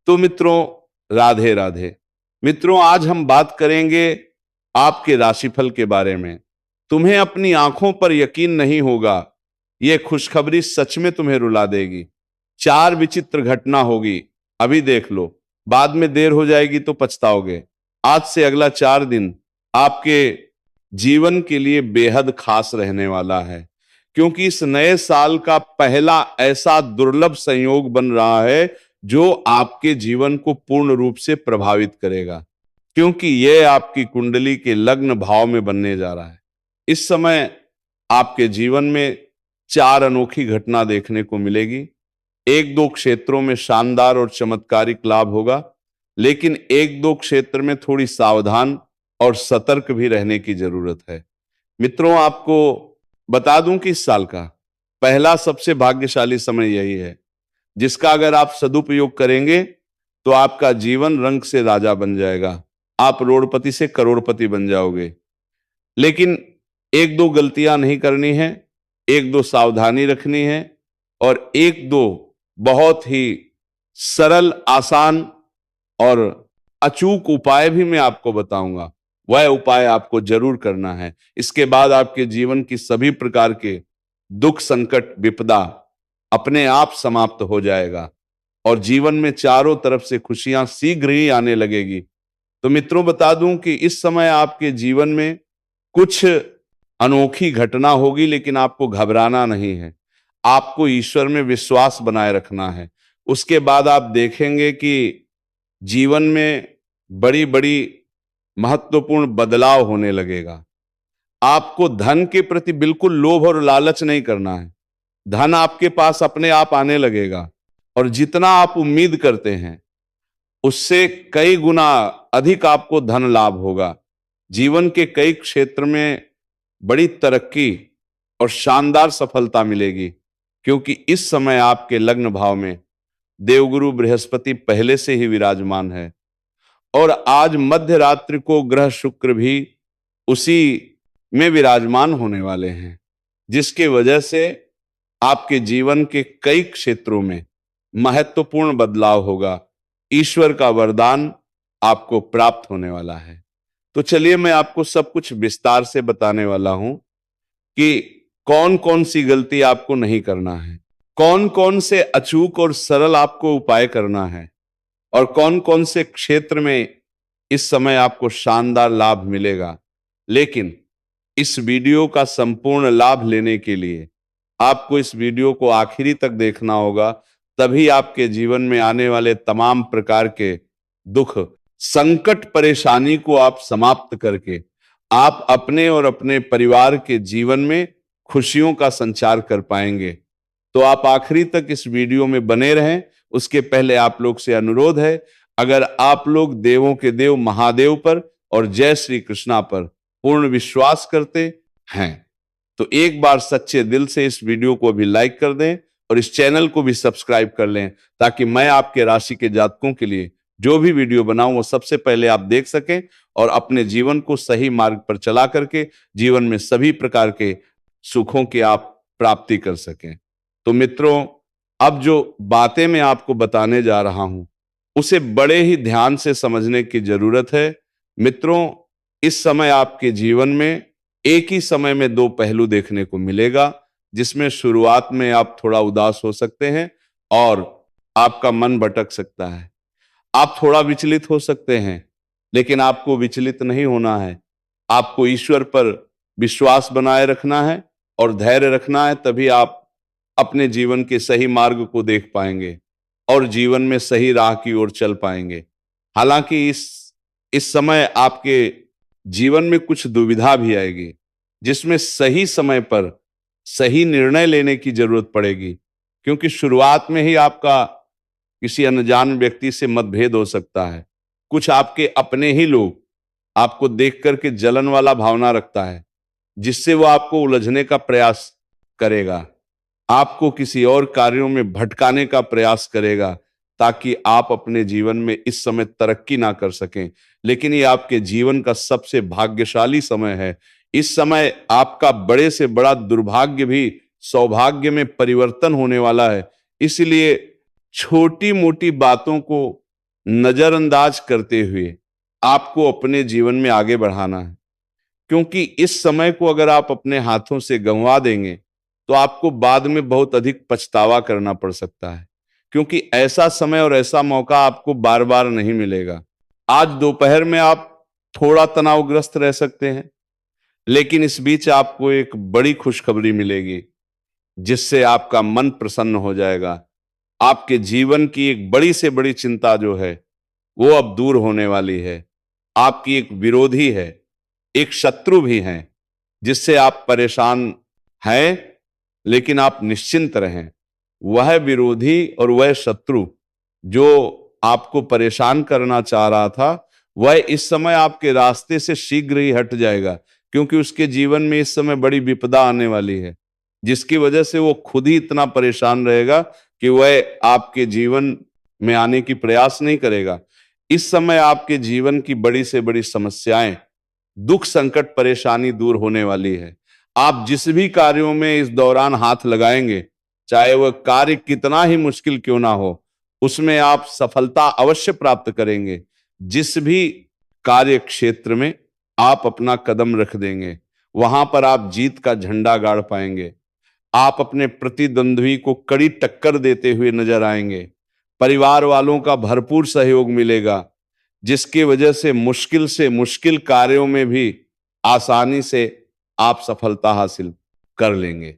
तो मित्रों, राधे राधे। मित्रों, आज हम बात करेंगे आपके राशिफल के बारे में। तुम्हें अपनी आंखों पर यकीन नहीं होगा, यह खुशखबरी सच में तुम्हें रुला देगी। 4 विचित्र घटना होगी, अभी देख लो, बाद में देर हो जाएगी तो पछताओगे। आज से अगला 4 दिन आपके जीवन के लिए बेहद खास रहने वाला है, क्योंकि इस नए साल का पहला ऐसा दुर्लभ संयोग बन रहा है जो आपके जीवन को पूर्ण रूप से प्रभावित करेगा, क्योंकि यह आपकी कुंडली के लग्न भाव में बनने जा रहा है। इस समय आपके जीवन में 4 अनोखी घटना देखने को मिलेगी। 1-2 क्षेत्रों में शानदार और चमत्कारिक लाभ होगा, लेकिन 1-2 क्षेत्र में थोड़ी सावधान और सतर्क भी रहने की जरूरत है। मित्रों, आपको बता दूं कि इस साल का पहला सबसे भाग्यशाली समय यही है, जिसका अगर आप सदुपयोग करेंगे तो आपका जीवन रंग से राजा बन जाएगा, आप रोड़पति से करोड़पति बन जाओगे। लेकिन 1-2 गलतियां नहीं करनी है, 1-2 सावधानी रखनी है, और 1-2 बहुत ही सरल, आसान और अचूक उपाय भी मैं आपको बताऊंगा। वह उपाय आपको जरूर करना है। इसके बाद आपके जीवन की सभी प्रकार के दुख, संकट, विपदा अपने आप समाप्त हो जाएगा और जीवन में चारों तरफ से खुशियां शीघ्र ही आने लगेगी। तो मित्रों, बता दूं कि इस समय आपके जीवन में कुछ अनोखी घटना होगी, लेकिन आपको घबराना नहीं है। आपको ईश्वर में विश्वास बनाए रखना है। उसके बाद आप देखेंगे कि जीवन में बड़ी बड़ी महत्वपूर्ण बदलाव होने लगेगा। आपको धन के प्रति बिल्कुल लोभ और लालच नहीं करना है। धन आपके पास अपने आप आने लगेगा, और जितना आप उम्मीद करते हैं उससे कई गुना अधिक आपको धन लाभ होगा। जीवन के कई क्षेत्र में बड़ी तरक्की और शानदार सफलता मिलेगी, क्योंकि इस समय आपके लग्न भाव में देवगुरु बृहस्पति पहले से ही विराजमान है, और आज मध्य रात्रि को ग्रह शुक्र भी उसी में विराजमान होने वाले हैं, जिसके वजह से आपके जीवन के कई क्षेत्रों में महत्वपूर्ण बदलाव होगा। ईश्वर का वरदान आपको प्राप्त होने वाला है। तो चलिए, मैं आपको सब कुछ विस्तार से बताने वाला हूं कि कौन कौन सी गलती आपको नहीं करना है, कौन कौन से अचूक और सरल आपको उपाय करना है, और कौन कौन से क्षेत्र में इस समय आपको शानदार लाभ मिलेगा। लेकिन इस वीडियो का संपूर्ण लाभ लेने के लिए आपको इस वीडियो को आखिरी तक देखना होगा, तभी आपके जीवन में आने वाले तमाम प्रकार के दुख, संकट, परेशानी को आप समाप्त करके आप अपने और अपने परिवार के जीवन में खुशियों का संचार कर पाएंगे। तो आप आखिरी तक इस वीडियो में बने रहें। उसके पहले आप लोग से अनुरोध है, अगर आप लोग देवों के देव महादेव पर और जय श्री कृष्णा पर पूर्ण विश्वास करते हैं तो एक बार सच्चे दिल से इस वीडियो को भी लाइक कर दें और इस चैनल को भी सब्सक्राइब कर लें, ताकि मैं आपके राशि के जातकों के लिए जो भी वीडियो बनाऊं वो सबसे पहले आप देख सकें और अपने जीवन को सही मार्ग पर चला करके जीवन में सभी प्रकार के सुखों की आप प्राप्ति कर सकें। तो मित्रों, अब जो बातें मैं आपको बताने जा रहा हूं उसे बड़े ही ध्यान से समझने की जरूरत है। मित्रों, इस समय आपके जीवन में एक ही समय में 2 पहलू देखने को मिलेगा, जिसमें शुरुआत में आप थोड़ा उदास हो सकते हैं और आपका मन भटक सकता है, आप थोड़ा विचलित हो सकते हैं, लेकिन आपको विचलित नहीं होना है। आपको ईश्वर पर विश्वास बनाए रखना है और धैर्य रखना है, तभी आप अपने जीवन के सही मार्ग को देख पाएंगे और जीवन में सही राह की ओर चल पाएंगे। हालांकि इस समय आपके जीवन में कुछ दुविधा भी आएगी, जिसमें सही समय पर सही निर्णय लेने की जरूरत पड़ेगी, क्योंकि शुरुआत में ही आपका किसी अनजान व्यक्ति से मतभेद हो सकता है। कुछ आपके अपने ही लोग आपको देख करके जलन वाला भावना रखता है, जिससे वो आपको उलझने का प्रयास करेगा, आपको किसी और कार्यों में भटकाने का प्रयास करेगा, ताकि आप अपने जीवन में इस समय तरक्की ना कर सकें। लेकिन ये आपके जीवन का सबसे भाग्यशाली समय है। इस समय आपका बड़े से बड़ा दुर्भाग्य भी सौभाग्य में परिवर्तन होने वाला है। इसलिए छोटी मोटी बातों को नजरअंदाज करते हुए आपको अपने जीवन में आगे बढ़ाना है। क्योंकि इस समय को अगर आप अपने हाथों से गंवा देंगे तो आपको बाद में बहुत अधिक पछतावा करना पड़ सकता है, क्योंकि ऐसा समय और ऐसा मौका आपको बार बार नहीं मिलेगा। आज दोपहर में आप थोड़ा तनावग्रस्त रह सकते हैं, लेकिन इस बीच आपको एक बड़ी खुशखबरी मिलेगी जिससे आपका मन प्रसन्न हो जाएगा। आपके जीवन की एक बड़ी से बड़ी चिंता जो है वो अब दूर होने वाली है। आपकी एक विरोधी है, एक शत्रु भी है जिससे आप परेशान हैं, लेकिन आप निश्चिंत रहें। वह विरोधी और वह शत्रु जो आपको परेशान करना चाह रहा था, वह इस समय आपके रास्ते से शीघ्र ही हट जाएगा, क्योंकि उसके जीवन में इस समय बड़ी विपदा आने वाली है, जिसकी वजह से वो खुद ही इतना परेशान रहेगा कि वह आपके जीवन में आने की प्रयास नहीं करेगा। इस समय आपके जीवन की बड़ी से बड़ी समस्याएं, दुख, संकट, परेशानी दूर होने वाली है। आप जिस भी कार्यों में इस दौरान हाथ लगाएंगे, चाहे वह कार्य कितना ही मुश्किल क्यों ना हो, उसमें आप सफलता अवश्य प्राप्त करेंगे। जिस भी कार्य क्षेत्र में आप अपना कदम रख देंगे, वहां पर आप जीत का झंडा गाड़ पाएंगे। आप अपने प्रतिद्वंद्वी को कड़ी टक्कर देते हुए नजर आएंगे। परिवार वालों का भरपूर सहयोग मिलेगा, जिसकी वजह से मुश्किल कार्यों में भी आसानी से आप सफलता हासिल कर लेंगे।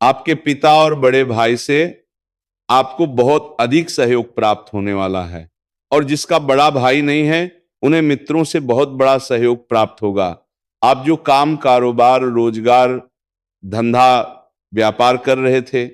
आपके पिता और बड़े भाई से आपको बहुत अधिक सहयोग प्राप्त होने वाला है, और जिसका बड़ा भाई नहीं है उन्हें मित्रों से बहुत बड़ा सहयोग प्राप्त होगा। आप जो काम, कारोबार, रोजगार, धंधा, व्यापार कर रहे थे,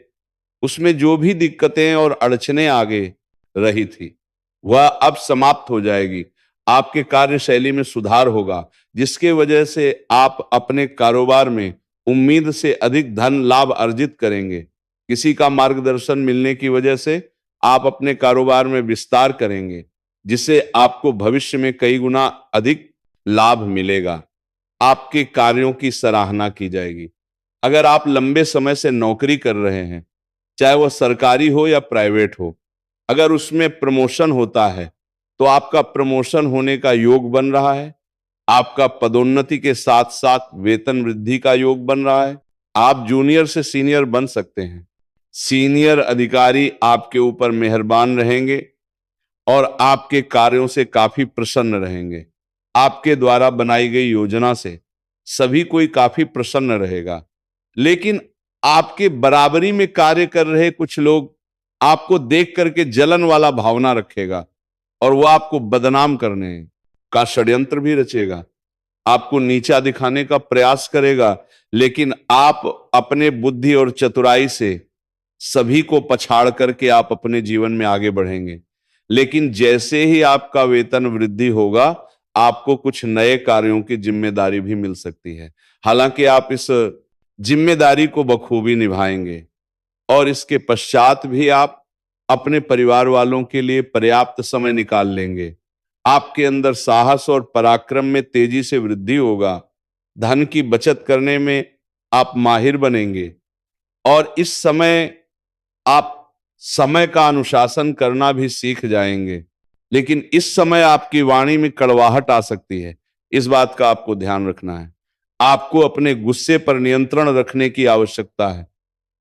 उसमें जो भी दिक्कतें और अड़चनें आगे रही थी वह अब समाप्त हो जाएगी। आपके कार्यशैली में सुधार होगा, जिसके वजह से आप अपने कारोबार में उम्मीद से अधिक धन लाभ अर्जित करेंगे। किसी का मार्गदर्शन मिलने की वजह से आप अपने कारोबार में विस्तार करेंगे, जिससे आपको भविष्य में कई गुना अधिक लाभ मिलेगा। आपके कार्यों की सराहना की जाएगी। अगर आप लंबे समय से नौकरी कर रहे हैं, चाहे वह सरकारी हो या प्राइवेट हो, अगर उसमें प्रमोशन होता है तो आपका प्रमोशन होने का योग बन रहा है। आपका पदोन्नति के साथ साथ वेतन वृद्धि का योग बन रहा है। आप जूनियर से सीनियर बन सकते हैं। सीनियर अधिकारी आपके ऊपर मेहरबान रहेंगे और आपके कार्यों से काफी प्रसन्न रहेंगे। आपके द्वारा बनाई गई योजना से सभी कोई काफी प्रसन्न रहेगा। लेकिन आपके बराबरी में कार्य कर रहे कुछ लोग आपको देख करके जलन वाला भावना रखेगा और वो आपको बदनाम करने का षड्यंत्र भी रचेगा, आपको नीचा दिखाने का प्रयास करेगा। लेकिन आप अपने बुद्धि और चतुराई से सभी को पछाड़ करके आप अपने जीवन में आगे बढ़ेंगे। लेकिन जैसे ही आपका वेतन वृद्धि होगा, आपको कुछ नए कार्यों की जिम्मेदारी भी मिल सकती है। हालांकि आप इस जिम्मेदारी को बखूबी निभाएंगे और इसके पश्चात भी आप अपने परिवार वालों के लिए पर्याप्त समय निकाल लेंगे। आपके अंदर साहस और पराक्रम में तेजी से वृद्धि होगा। धन की बचत करने में आप माहिर बनेंगे और इस समय आप समय का अनुशासन करना भी सीख जाएंगे। लेकिन इस समय आपकी वाणी में कड़वाहट आ सकती है, इस बात का आपको ध्यान रखना है। आपको अपने गुस्से पर नियंत्रण रखने की आवश्यकता है,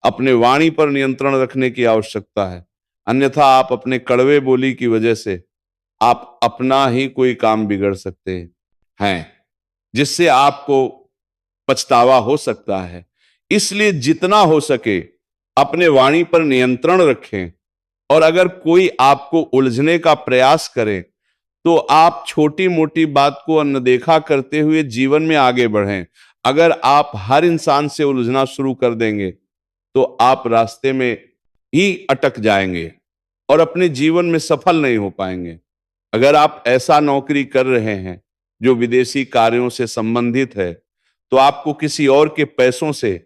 अपने वाणी पर नियंत्रण रखने की आवश्यकता है। अन्यथा आप अपने कड़वे बोली की वजह से आप अपना ही कोई काम बिगड़ सकते हैं, जिससे आपको पछतावा हो सकता है। इसलिए जितना हो सके अपने वाणी पर नियंत्रण रखें, और अगर कोई आपको उलझने का प्रयास करे तो आप छोटी मोटी बात को अनदेखा करते हुए जीवन में आगे बढ़ें। अगर आप हर इंसान से उलझना शुरू कर देंगे तो आप रास्ते में ही अटक जाएंगे और अपने जीवन में सफल नहीं हो पाएंगे। अगर आप ऐसा नौकरी कर रहे हैं जो विदेशी कार्यों से संबंधित है, तो आपको किसी और के पैसों से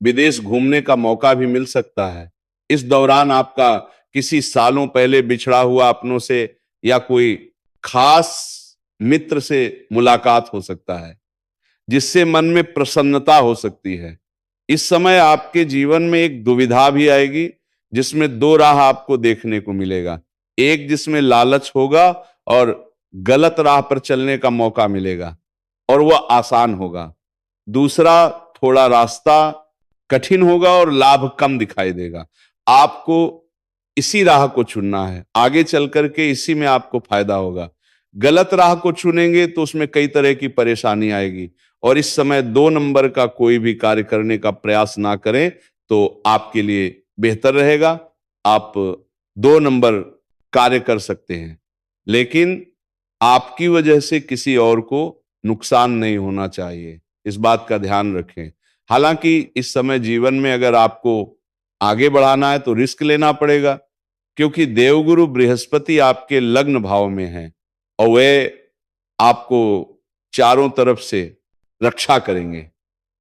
विदेश घूमने का मौका भी मिल सकता है। इस दौरान आपका किसी सालों पहले बिछड़ा हुआ अपनों से या कोई खास मित्र से मुलाकात हो सकता है, जिससे मन में प्रसन्नता हो सकती है। इस समय आपके जीवन में एक दुविधा भी आएगी, जिसमें दो राह आपको देखने को मिलेगा। एक जिसमें लालच होगा और गलत राह पर चलने का मौका मिलेगा और वह आसान होगा। दूसरा, थोड़ा रास्ता कठिन होगा और लाभ कम दिखाई देगा। आपको इसी राह को चुनना है, आगे चल करके इसी में आपको फायदा होगा। गलत राह को चुनेंगे तो उसमें कई तरह की परेशानी आएगी और इस समय 2 नंबर का कोई भी कार्य करने का प्रयास ना करें तो आपके लिए बेहतर रहेगा। आप 2 नंबर कार्य कर सकते हैं, लेकिन आपकी वजह से किसी और को नुकसान नहीं होना चाहिए, इस बात का ध्यान रखें। हालांकि इस समय जीवन में अगर आपको आगे बढ़ाना है तो रिस्क लेना पड़ेगा, क्योंकि देवगुरु बृहस्पति आपके लग्न भाव में है और वे आपको चारों तरफ से रक्षा करेंगे।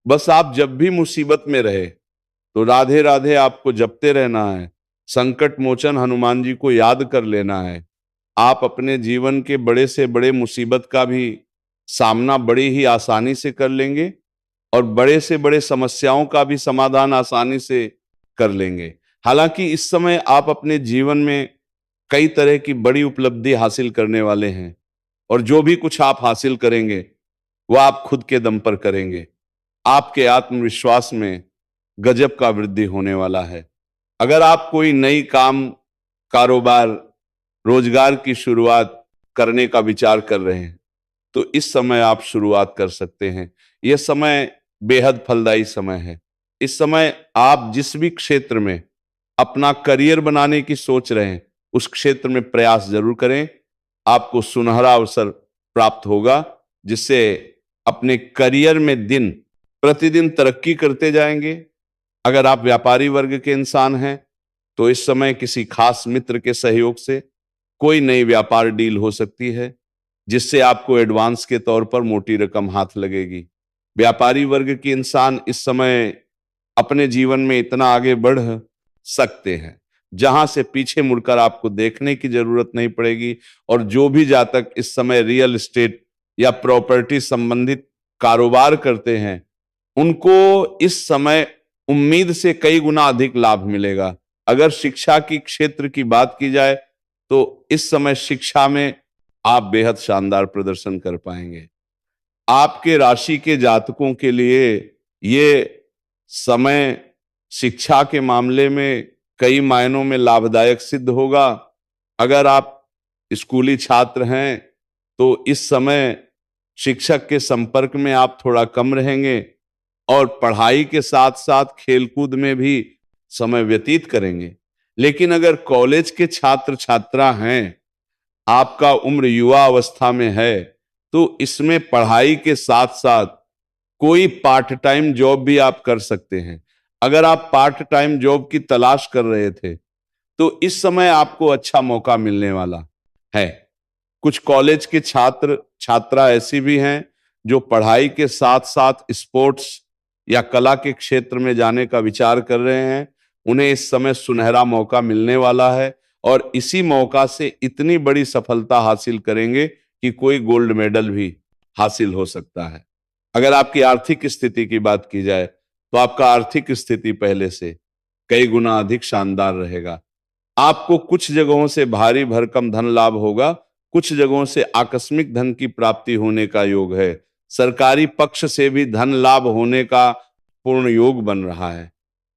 बस आप जब भी मुसीबत में रहे तो राधे राधे आपको जपते रहना है, संकट मोचन हनुमान जी को याद कर लेना है। आप अपने जीवन के बड़े से बड़े मुसीबत का भी सामना बड़ी ही आसानी से कर लेंगे और बड़े से बड़े समस्याओं का भी समाधान आसानी से कर लेंगे। हालांकि इस समय आप अपने जीवन में कई तरह की बड़ी उपलब्धि हासिल करने वाले हैं और जो भी कुछ आप हासिल करेंगे वह आप खुद के दम पर करेंगे। आपके आत्मविश्वास में गजब का वृद्धि होने वाला है। अगर आप कोई नई काम, कारोबार, रोजगार की शुरुआत करने का विचार कर रहे हैं तो इस समय आप शुरुआत कर सकते हैं। यह समय बेहद फलदायी समय है। इस समय आप जिस भी क्षेत्र में अपना करियर बनाने की सोच रहे हैं उस क्षेत्र में प्रयास जरूर करें। आपको सुनहरा अवसर प्राप्त होगा जिससे अपने करियर में दिन प्रतिदिन तरक्की करते जाएंगे। अगर आप व्यापारी वर्ग के इंसान हैं तो इस समय किसी खास मित्र के सहयोग से कोई नई व्यापार डील हो सकती है जिससे आपको एडवांस के तौर पर मोटी रकम हाथ लगेगी। व्यापारी वर्ग के इंसान इस समय अपने जीवन में इतना आगे बढ़ सकते हैं जहां से पीछे मुड़कर आपको देखने की जरूरत नहीं पड़ेगी। और जो भी जातक इस समय रियल एस्टेट या प्रॉपर्टी संबंधित कारोबार करते हैं उनको इस समय उम्मीद से कई गुना अधिक लाभ मिलेगा। अगर शिक्षा की क्षेत्र की बात की जाए तो इस समय शिक्षा में आप बेहद शानदार प्रदर्शन कर पाएंगे। आपके राशि के जातकों के लिए ये समय शिक्षा के मामले में कई मायनों में लाभदायक सिद्ध होगा। अगर आप स्कूली छात्र हैं तो इस समय शिक्षक के संपर्क में आप थोड़ा कम रहेंगे और पढ़ाई के साथ साथ खेलकूद में भी समय व्यतीत करेंगे। लेकिन अगर कॉलेज के छात्र छात्रा हैं, आपका उम्र युवा अवस्था में है, तो इसमें पढ़ाई के साथ साथ कोई पार्ट टाइम जॉब भी आप कर सकते हैं। अगर आप पार्ट टाइम जॉब की तलाश कर रहे थे तो इस समय आपको अच्छा मौका मिलने वाला है। कुछ कॉलेज के छात्र छात्रा ऐसी भी हैं जो पढ़ाई के साथ साथ स्पोर्ट्स या कला के क्षेत्र में जाने का विचार कर रहे हैं। उन्हें इस समय सुनहरा मौका मिलने वाला है और इसी मौका से इतनी बड़ी सफलता हासिल करेंगे कि कोई गोल्ड मेडल भी हासिल हो सकता है। अगर आपकी आर्थिक स्थिति की बात की जाए तो आपका आर्थिक स्थिति पहले से कई गुना अधिक शानदार रहेगा। आपको कुछ जगहों से भारी भरकम धन लाभ होगा, कुछ जगहों से आकस्मिक धन की प्राप्ति होने का योग है। सरकारी पक्ष से भी धन लाभ होने का पूर्ण योग बन रहा है।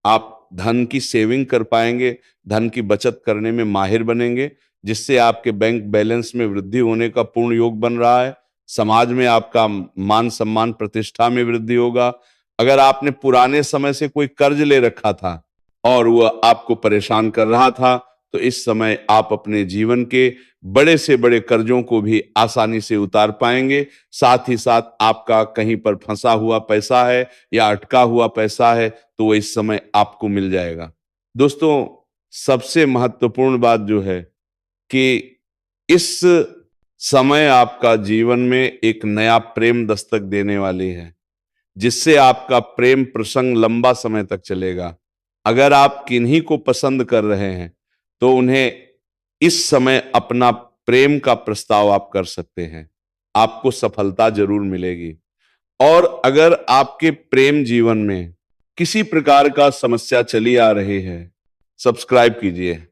आप धन की सेविंग कर पाएंगे, धन की बचत करने में माहिर बनेंगे, जिससे आपके बैंक बैलेंस में वृद्धि होने का पूर्ण योग बन रहा है। समाज में आपका मान सम्मान प्रतिष्ठा में वृद्धि होगा। अगर आपने पुराने समय से कोई कर्ज ले रखा था और वह आपको परेशान कर रहा था तो इस समय आप अपने जीवन के बड़े से बड़े कर्जों को भी आसानी से उतार पाएंगे। साथ ही साथ आपका कहीं पर फंसा हुआ पैसा है या अटका हुआ पैसा है तो वो इस समय आपको मिल जाएगा। दोस्तों, सबसे महत्वपूर्ण बात जो है कि इस समय आपका जीवन में एक नया प्रेम दस्तक देने वाली है जिससे आपका प्रेम प्रसंग लंबा समय तक चलेगा। अगर आप किन्हीं को पसंद कर रहे हैं तो उन्हें इस समय अपना प्रेम का प्रस्ताव आप कर सकते हैं, आपको सफलता जरूर मिलेगी। और अगर आपके प्रेम जीवन में किसी प्रकार का समस्या चली आ रही है, सब्सक्राइब कीजिए।